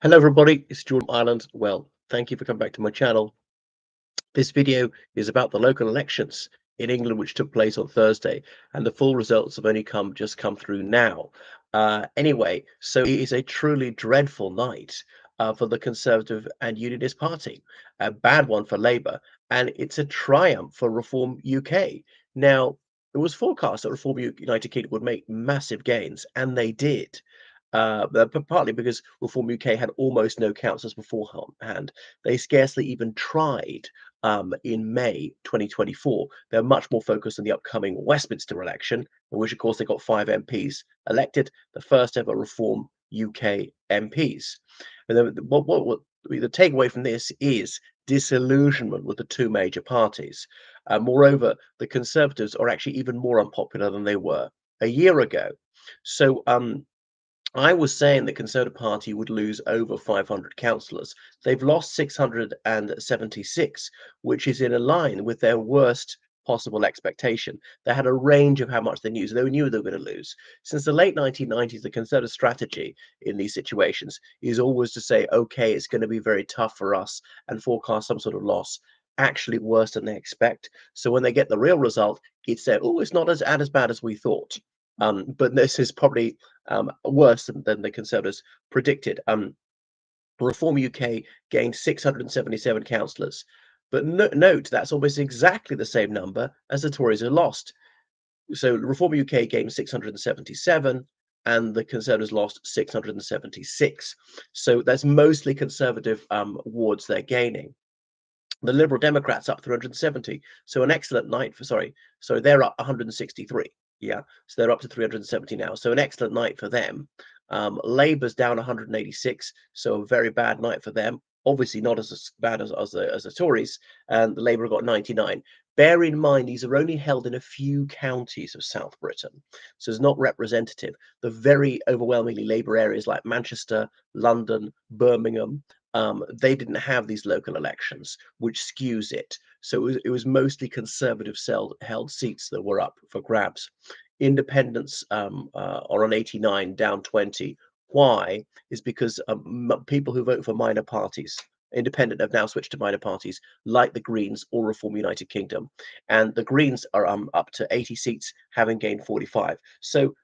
Hello everybody, it's Jordan Ireland. Well, thank you for coming back to my channel. This video is about the local elections in England which took place on Thursday, and the full results have only just come through now. Anyway, so it is a truly dreadful night for the Conservative and Unionist Party, a bad one for Labour, and it's a triumph for Reform UK. Now, it was forecast that United Kingdom would make massive gains, and they did. But partly because Reform UK had almost no councillors beforehand. They scarcely even tried in May 2024. They're much more focused on the upcoming Westminster election, in which, of course, they got 5 MPs elected, the first ever Reform UK MPs. And then the takeaway from this is disillusionment with the two major parties. Moreover, the Conservatives are actually even more unpopular than they were a year ago. So, I was saying the Conservative Party would lose over 500 councillors. They've lost 676, which is in a line with their worst possible expectation. They had a range of how much they knew, so they knew they were going to lose. Since the late 1990s, the Conservative strategy in these situations is always to say, okay, it's going to be very tough for us and forecast some sort of loss, actually worse than they expect. So when they get the real result, it's said, oh, it's not as bad as we thought. But this is probably worse than the Conservatives predicted. Reform UK gained 677 councillors, but note that's almost exactly the same number as the Tories had lost. So Reform UK gained 677, and the Conservatives lost 676. So that's mostly Conservative wards they're gaining. The Liberal Democrats up 370. So an excellent night for sorry, they're up 163. Yeah, so they're up to 370 now. So an excellent night for them. Labour's down 186, so a very bad night for them. Obviously not as bad as the Tories, and the Labour got 99. Bear in mind, these are only held in a few counties of South Britain, so it's not representative. The very overwhelmingly Labour areas like Manchester, London, Birmingham, they didn't have these local elections, which skews it. So it was mostly Conservative held seats that were up for grabs. Independents are on 89, down 20. Why? Is because people who vote for minor parties, independent, have now switched to minor parties like the Greens or Reform United Kingdom. And the Greens are up to 80 seats, having gained 45. So,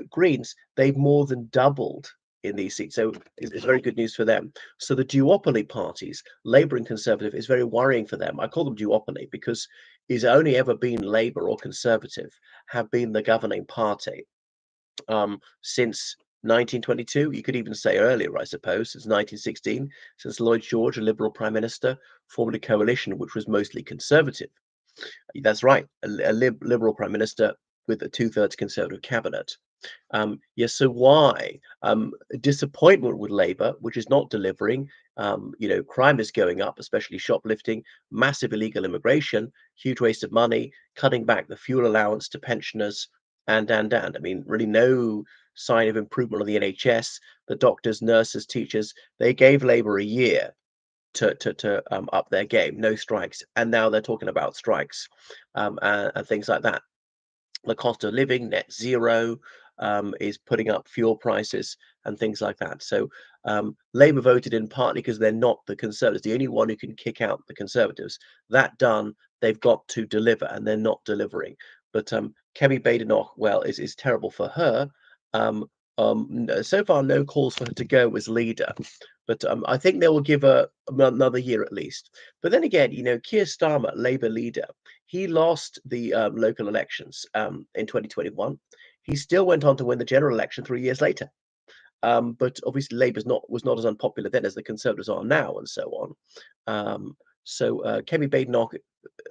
Greens, they've more than doubled in these seats. So it's very good news for them. So the duopoly parties, Labour and Conservative, is very worrying for them. I call them duopoly because it's only ever been Labour or Conservative have been the governing party since 1922. You could even say earlier, I suppose, since 1916, since Lloyd George, a Liberal Prime Minister, formed a coalition which was mostly Conservative. That's right, a Liberal Prime Minister with a two-thirds Conservative cabinet. Yes, so why? Disappointment with Labour, which is not delivering. Crime is going up, especially shoplifting, massive illegal immigration, huge waste of money, cutting back the fuel allowance to pensioners, and. I mean, really no sign of improvement on the NHS. The doctors, nurses, teachers, they gave Labour a year to up their game, no strikes, and now they're talking about strikes and things like that. The cost of living, net zero, is putting up fuel prices and things like that. So Labour voted in partly because they're not the Conservatives, the only one who can kick out the Conservatives. That done, they've got to deliver, and they're not delivering. But Kemi Badenoch, well, is terrible for her. So far, no calls for her to go as leader, but I think they will give her another year at least. But then again, Keir Starmer, Labour leader, he lost the local elections in 2021. He still went on to win the general election 3 years later. But obviously, Labour was not as unpopular then as the Conservatives are now, and so on. Kemi Badenoch,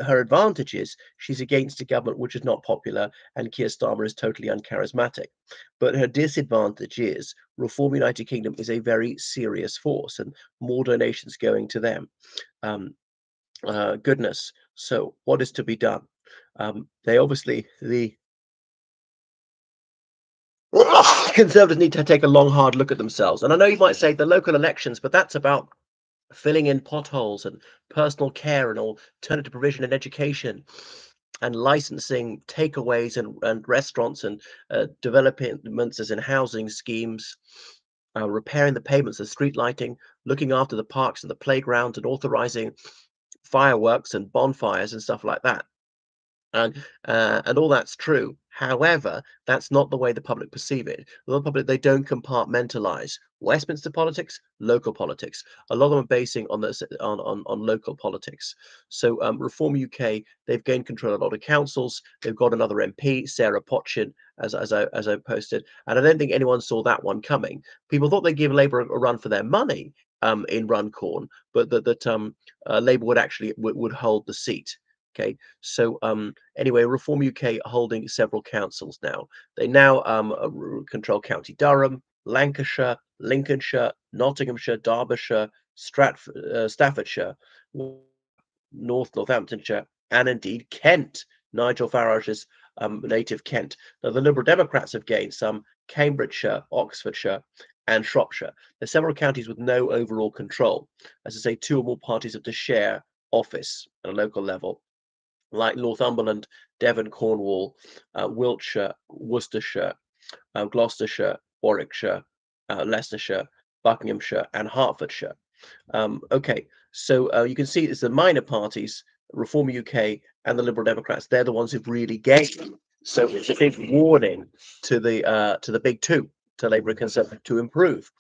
her advantage is she's against a government which is not popular, and Keir Starmer is totally uncharismatic. But her disadvantage is Reform United Kingdom is a very serious force, and more donations going to them. Goodness. So what is to be done? They obviously the Conservatives need to take a long, hard look at themselves. And I know you might say the local elections, but that's about filling in potholes and personal care and alternative provision and education and licensing takeaways and restaurants and developments as in housing schemes. repairing the pavements and street lighting, looking after the parks and the playgrounds, and authorizing fireworks and bonfires and stuff like that. And all that's true. However, that's not the way the public perceive it. The public, they don't compartmentalize Westminster politics, local politics. A lot of them are basing on this on local politics. So Reform UK, they've gained control of a lot of councils. They've got another MP, Sarah Potchin, as I posted, and I don't think anyone saw that one coming. People thought they'd give Labour a run for their money in Runcorn, but that Labour would actually would hold the seat. Okay, so anyway, Reform UK are holding several councils now. They now control County Durham, Lancashire, Lincolnshire, Nottinghamshire, Derbyshire, Staffordshire, North Northamptonshire, and indeed Kent. Nigel Farage's native Kent. Now, the Liberal Democrats have gained some Cambridgeshire, Oxfordshire, and Shropshire. There's several counties with no overall control. As I say, two or more parties have to share office at a local level, like Northumberland, Devon, Cornwall, Wiltshire, Worcestershire, Gloucestershire, Warwickshire, Leicestershire, Buckinghamshire, and Hertfordshire. Okay, so you can see it's the minor parties, Reform UK and the Liberal Democrats. They're the ones who've really gained. So it's a big warning to the big two, to Labour and Conservative, to improve.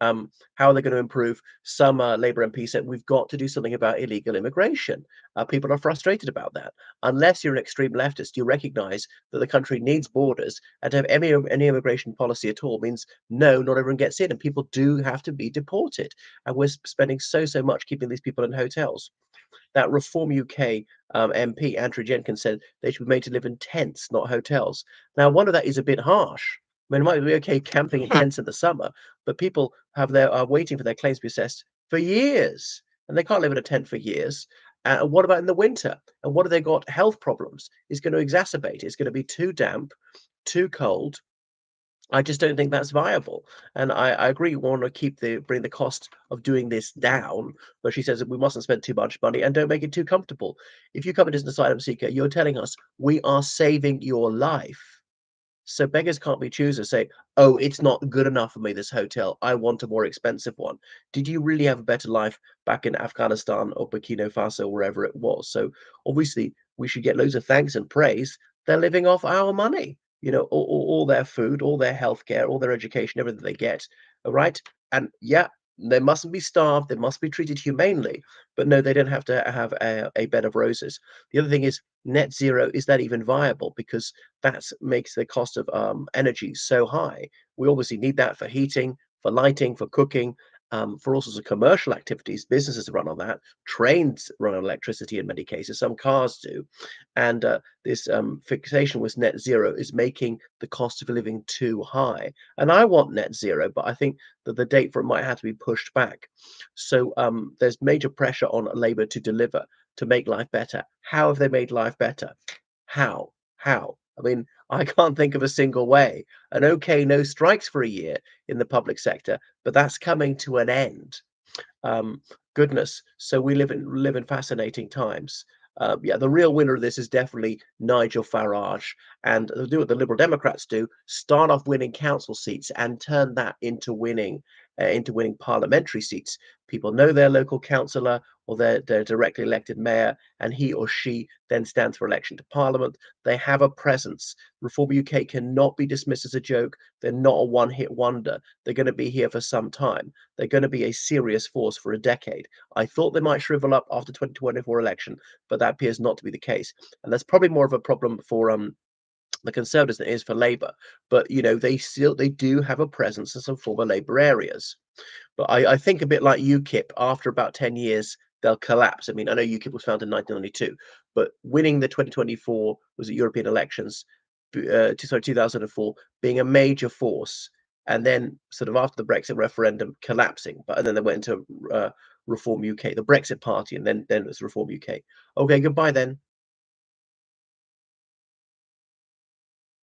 How are they going to improve? Some Labour MP said we've got to do something about illegal immigration. People are frustrated about that. Unless you're an extreme leftist, you recognise that the country needs borders, and to have any immigration policy at all means no, not everyone gets in, and people do have to be deported. And we're spending so much keeping these people in hotels. That Reform UK MP, Andrew Jenkins, said they should be made to live in tents, not hotels. Now, one of that is a bit harsh. I mean, it might be okay camping in tents in the summer, but people are waiting for their claims to be assessed for years, and they can't live in a tent for years. What about in the winter? And what have they got? Health problems. It's going to exacerbate. It's going to be too damp, too cold. I just don't think that's viable. And I agree we want to bring the cost of doing this down, but she says that we mustn't spend too much money and don't make it too comfortable. If you come in as an asylum seeker, you're telling us we are saving your life. So beggars can't be choosers. Say, oh, it's not good enough for me, this hotel. I want a more expensive one. Did you really have a better life back in Afghanistan or Burkina Faso, wherever it was? So obviously, we should get loads of thanks and praise. They're living off our money. All their food, all their healthcare, all their education, everything they get. All right. And yeah, they mustn't be starved. They must be treated humanely. But no, they don't have to have a bed of roses. The other thing is net zero. Is that even viable? Because that makes the cost of energy so high. We obviously need that for heating, for lighting, for cooking, for all sorts of commercial activities. Businesses run on that. Trains run on electricity in many cases. Some cars do. And this fixation with net zero is making the cost of living too high. And I want net zero, but I think that the date for it might have to be pushed back. So there's major pressure on Labour to deliver, to make life better. How have they made life better? How? How? I mean, I can't think of a single way. And okay, no strikes for a year in the public sector, but that's coming to an end. Um, Goodness, so we live in fascinating times. Yeah, the real winner of this is definitely Nigel Farage, and they'll do what the Liberal Democrats do: start off winning council seats and turn that into winning parliamentary seats. People know their local councillor or their directly elected mayor, and he or she then stands for election to Parliament. They have a presence. Reform UK cannot be dismissed as a joke. They're not a one-hit wonder. They're going to be here for some time. They're going to be a serious force for a decade. I thought they might shrivel up after 2024 election, but that appears not to be the case. And that's probably more of a problem for the Conservatives than it is for Labour. But they do have a presence in some former Labour areas. But I think a bit like UKIP, after about 10 years, they'll collapse. I mean, I know UKIP was founded in 1992, but winning the 2024 was it European elections, 2004, being a major force, and then sort of after the Brexit referendum collapsing. And then they went into Reform UK, the Brexit Party, and then it was Reform UK. Okay, goodbye then.